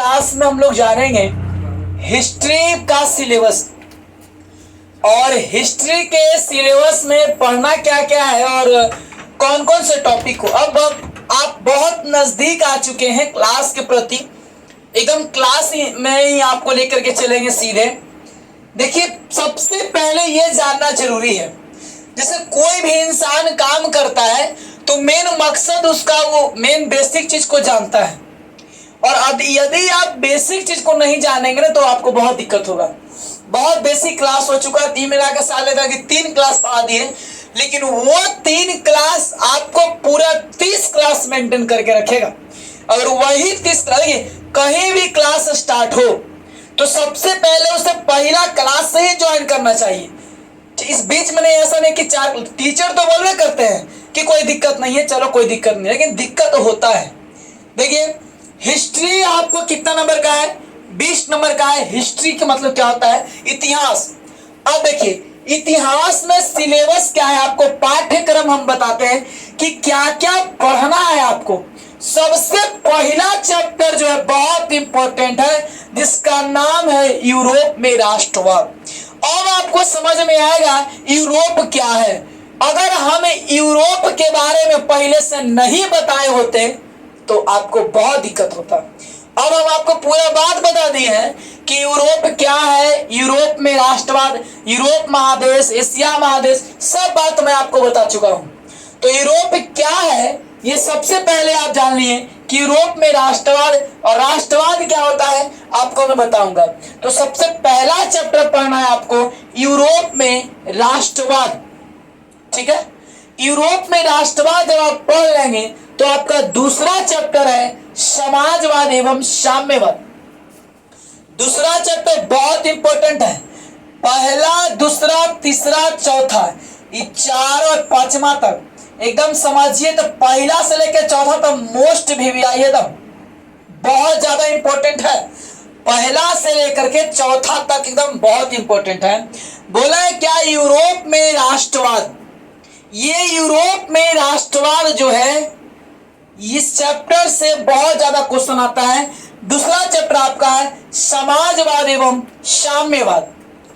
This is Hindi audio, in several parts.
क्लास में हम लोग जानेंगे हिस्ट्री का सिलेबस और हिस्ट्री के सिलेबस में पढ़ना क्या क्या है और कौन कौन से टॉपिक हो। अब आप बहुत नजदीक आ चुके हैं क्लास के प्रति, एकदम क्लास में ही आपको लेकर के चलेंगे सीधे। देखिए, सबसे पहले ये जानना जरूरी है, जैसे कोई भी इंसान काम करता है तो मेन मकसद उसका वो मेन बेसिक चीज को जानता है, और अब यदि आप बेसिक चीज को नहीं जानेंगे ना तो आपको बहुत दिक्कत होगा। बहुत बेसिक क्लास हो चुका है, 3 मिला के साल लेकर के 3 क्लास पढ़ा दिए, लेकिन वो 3 क्लास आपको पूरा 30 क्लास मेंटेन करके रखेगा। अगर वही 30 कहीं भी क्लास स्टार्ट हो तो सबसे पहले उसे पहला क्लास से ही ज्वाइन करना चाहिए। इस बीच में नहीं, ऐसा नहीं कि 4 टीचर तो बोलवे करते हैं कि कोई दिक्कत नहीं है, चलो कोई दिक्कत नहीं है, लेकिन दिक्कत होता है। देखिए, हिस्ट्री आपको कितना नंबर का है? 20 नंबर का है। हिस्ट्री का मतलब क्या होता है? इतिहास। अब देखिए, इतिहास में सिलेबस क्या है, आपको पाठ्यक्रम हम बताते हैं कि क्या क्या पढ़ना है आपको। सबसे पहला चैप्टर जो है बहुत इंपॉर्टेंट है, जिसका नाम है यूरोप में राष्ट्रवाद। अब आपको समझ में आएगा यूरोप क्या है। अगर हम यूरोप के बारे में पहले से नहीं बताए होते तो आपको बहुत दिक्कत होता। अब हम आपको पूरा बात बता दी है कि यूरोप क्या है, यूरोप में राष्ट्रवाद, यूरोप महादेश, एशिया महादेश, सब बात मैं आपको बता चुका हूं। तो यूरोप क्या है ये सबसे पहले आप जान लिए कि यूरोप में राष्ट्रवाद, और राष्ट्रवाद क्या होता है आपको मैं बताऊंगा। तो सबसे पहला चैप्टर पढ़ना है आपको यूरोप में राष्ट्रवाद, ठीक है। यूरोप में राष्ट्रवाद जब आप पढ़ लेंगे तो आपका दूसरा चैप्टर है समाजवाद एवं साम्यवाद। दूसरा चैप्टर बहुत इंपॉर्टेंट है। पहला, दूसरा, तीसरा, चौथा, ये 4 और 5वां तक एकदम समझिए। तो पहला से लेकर चौथा तक मोस्ट VVI एकदम बहुत ज्यादा इंपॉर्टेंट है। पहला से लेकर के चौथा तक एकदम बहुत इंपॉर्टेंट है। बोला है क्या? यूरोप में राष्ट्रवाद। ये यूरोप में राष्ट्रवाद जो है, इस चैप्टर से बहुत ज्यादा क्वेश्चन आता है। दूसरा चैप्टर आपका है समाजवाद एवं साम्यवाद।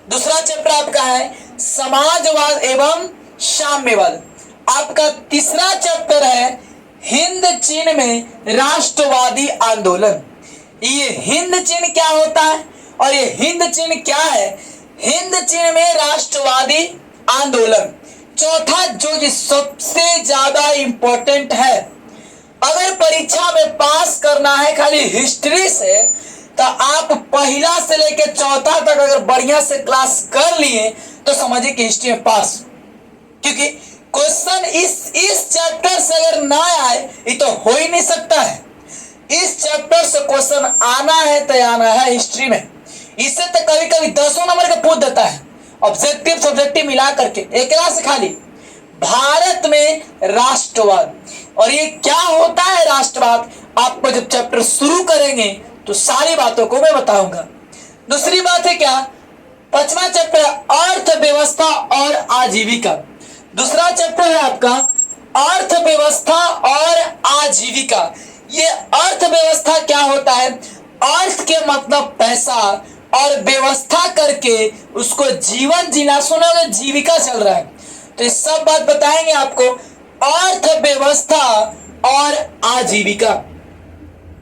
दूसरा चैप्टर आपका है समाजवाद एवं साम्यवाद। आपका तीसरा चैप्टर है हिंद चीन में राष्ट्रवादी आंदोलन। ये हिंद चीन क्या होता है और ये हिंद चीन क्या है? हिंद चीन में राष्ट्रवादी आंदोलन। चौथा जो ये सबसे ज्यादा इंपॉर्टेंट है, अगर परीक्षा में पास करना है खाली हिस्ट्री से, तो आप पहला से लेकर चौथा तक अगर बढ़िया से क्लास कर लिए तो समझिए कि हिस्ट्री में पास। क्योंकि क्वेश्चन इस चैप्टर से अगर ना आए ये तो हो ही नहीं सकता है। इस चैप्टर से क्वेश्चन आना है तो आना है हिस्ट्री में। इससे तो कभी कभी 10 नंबर का पूछ देता है, ऑब्जेक्टिव सब्जेक्टिव मिला करके। एक क्लास खाली भारत में राष्ट्रवाद, और ये क्या होता है राष्ट्रवाद, आपको जब चैप्टर शुरू करेंगे तो सारी बातों को मैं बताऊंगा। दूसरी बात है क्या? 5वां चैप्टर अर्थव्यवस्था और आजीविका। दूसरा चैप्टर है आपका अर्थव्यवस्था और आजीविका। ये अर्थव्यवस्था क्या होता है? अर्थ के मतलब पैसा, और व्यवस्था करके उसको जीवन जीना। सुना होगा जीविका चल रहा है, तो ये सब बात बताएंगे आपको। अर्थव्यवस्था और आजीविका।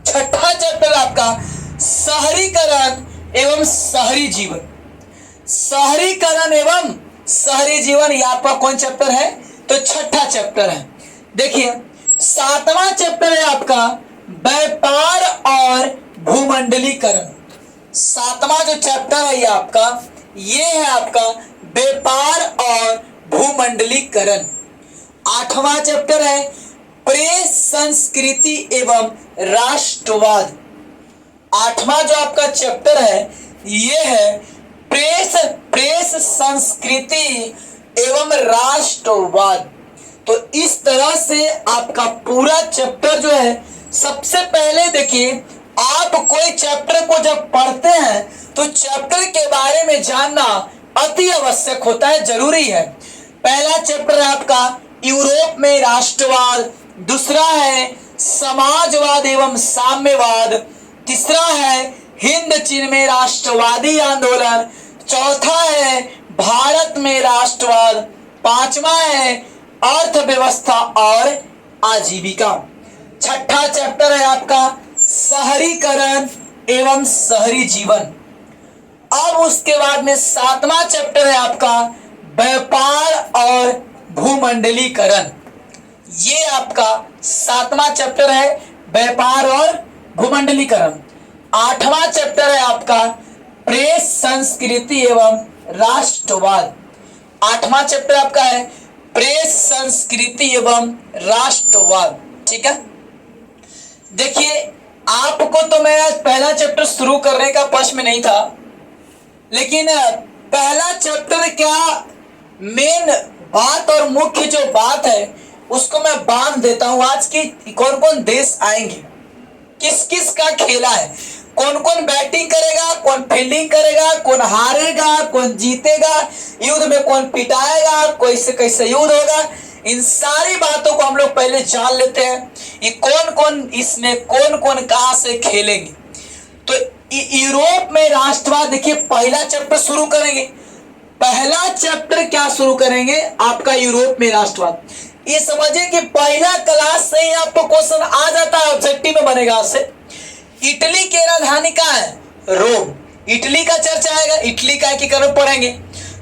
छठा चैप्टर आपका शहरीकरण एवं शहरी जीवन। शहरीकरण एवं शहरी जीवन, ये आपका कौन चैप्टर है? तो छठा चैप्टर है। देखिए, 7वां चैप्टर है आपका व्यापार और भूमंडलीकरण। 7वां जो चैप्टर है ये है आपका व्यापार और भूमंडलीकरण। 8वां चैप्टर है प्रेस संस्कृति एवं राष्ट्रवाद। 8वां जो आपका चैप्टर है ये है प्रेस संस्कृति एवं राष्ट्रवाद। तो इस तरह से आपका पूरा चैप्टर जो है, सबसे पहले देखिए, आप कोई चैप्टर को जब पढ़ते हैं तो चैप्टर के बारे में जानना अति आवश्यक होता है, जरूरी है। पहला चैप्टर है आपका यूरोप में राष्ट्रवाद, दूसरा है समाजवाद एवं साम्यवाद, तीसरा है हिंद चीन में राष्ट्रवादी आंदोलन, चौथा है भारत में राष्ट्रवाद, पांचवा है अर्थव्यवस्था और आजीविका। छठा चैप्टर है आपका शहरीकरण एवं शहरी जीवन। अब उसके बाद में सातवां चैप्टर है आपका व्यापार और भूमंडलीकरण। ये आपका सातवां चैप्टर है व्यापार और भूमंडलीकरण। आठवां चैप्टर है आपका प्रेस संस्कृति एवं राष्ट्रवाद। आठवां चैप्टर आपका है प्रेस संस्कृति एवं राष्ट्रवाद। ठीक है, देखिए आपको तो मैं आज पहला चैप्टर शुरू करने का पक्ष में नहीं था, लेकिन पहला चैप्टर क्या मेन बात और मुख्य जो बात है उसको मैं बांध देता हूं। आज की कौन कौन देश आएंगे, किस किस का खेला है, कौन कौन बैटिंग करेगा, कौन फील्डिंग करेगा, कौन हारेगा, कौन जीतेगा, युद्ध में कौन पिटाएगा, कैसे कैसे युद्ध होगा, इन सारी बातों को हम लोग पहले जान लेते हैं। ये कौन कौन इसमें कौन कौन कहां से खेलेंगे। तो यूरोप में राष्ट्रवाद, देखिए पहला चैप्टर शुरू करेंगे। पहला चैप्टर क्या शुरू करेंगे आपका यूरोप में राष्ट्रवाद। ये समझिए कि पहला क्लास से ही आपको क्वेश्चन आ जाता है, ऑब्जेक्टिव में बनेगा आपसे। इटली की राजधानी कहाँ है? रोम। इटली का चर्चा आएगा, इटली का एकीकरण पढ़ेंगे।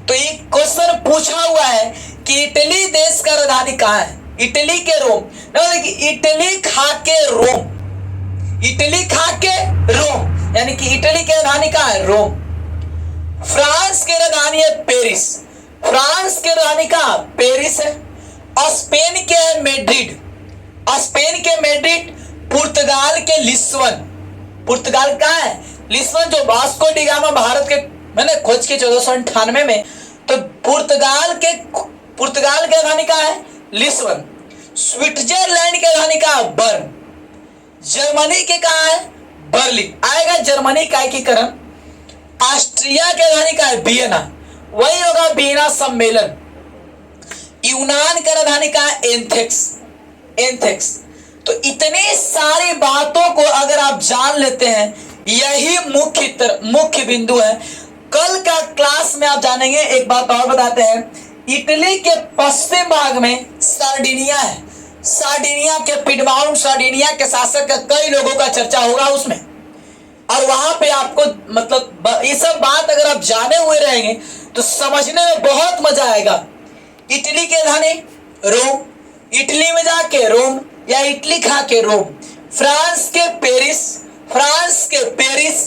तो ये क्वेश्चन पूछा हुआ है कि इटली देश का राजधानी कहाँ है? इटली के रोम। इटली खा के रोम, इटली खा के रोम, यानी कि इटली की राजधानी कहाँ है? रोम। फ्रांस की राजधानी है पेरिस। फ्रांस की राजधानी कहाँ? पेरिस है। स्पेन के है मैड्रिड। स्पेन के मैड्रिड। पुर्तगाल के लिस्बन। पुर्तगाल कहाँ है? लिस्बन, जो वास्को डी गामा भारत के मैंने खोज की 1498 में। तो पुर्तगाल के राजधानी कहाँ है? लिस्बन। स्विट्जरलैंड के राजधानी कहाँ है? बर्न। जर्मनी के कहाँ है? बर्लिन। आएगा जर्मनी का एकीकरण। ऑस्ट्रिया के राजधानी कहाँ है? वियना। वही होगा वियना सम्मेलन। यूनान का राजधानी कहाँ है? एथेंस। एथेंस। तो इतनी सारी बातों को अगर आप जान लेते हैं, यही मुख्य बिंदु है। कल का क्लास में आप जानेंगे। एक बात और बताते हैं, इटली के पश्चिम भाग में सार्डिनिया है। सार्डिनिया के पिडमाउंट, सार्डिनिया के शासक का कई लोगों का चर्चा होगा उसमें, और वहां पे आपको मतलब ये सब बात अगर आप जाने हुए रहेंगे तो समझने में बहुत मजा आएगा। इटली के राजधानी रोम, इटली में जाके रोम या इटली खा के रोम। फ्रांस के पेरिस, फ्रांस के पेरिस।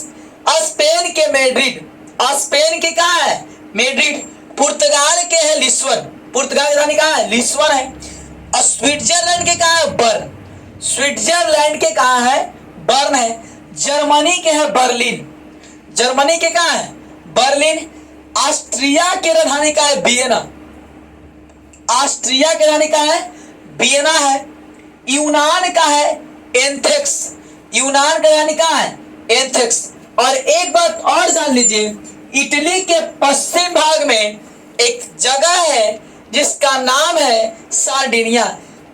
स्पेन के मैड्रिड, स्पेन के कहाँ है? मैड्रिड। पुर्तगाल के है लिस्बन। पुर्तगाल की राजधानी कहाँ है? लिस्बन है। और स्विट्जरलैंड के कहाँ है? बर्न। स्विट्जरलैंड के कहाँ है? बर्न है। जर्मनी के है बर्लिन। जर्मनी के कहाँ है? बर्लिन। ऑस्ट्रिया के राजधानी कहाँ है? वियना। ऑस्ट्रिया के राजधानी कहाँ है? वियना है। यूनान का है? एथेंस। यूनान का राजधानी कहाँ है? एथेंस। और एक बात और जान लीजिए, इटली के पश्चिम भाग में एक जगह है जिसका नाम है सार्डिनिया।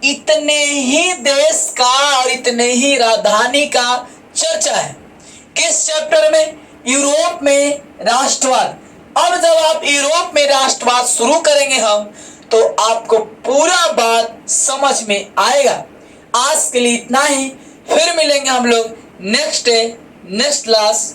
इतने ही देश का और इतने ही राजधानी का चर्चा है। किस चैप्टर में? यूरोप में राष्ट्रवाद। अब जब आप यूरोप में राष्ट्रवाद शुरू करेंगे हम, तो आपको पूरा बात समझ में आएगा। आज के लिए इतना ही, फिर मिलेंगे हम लोग नेक्स्ट डे नेक्स्ट क्लास।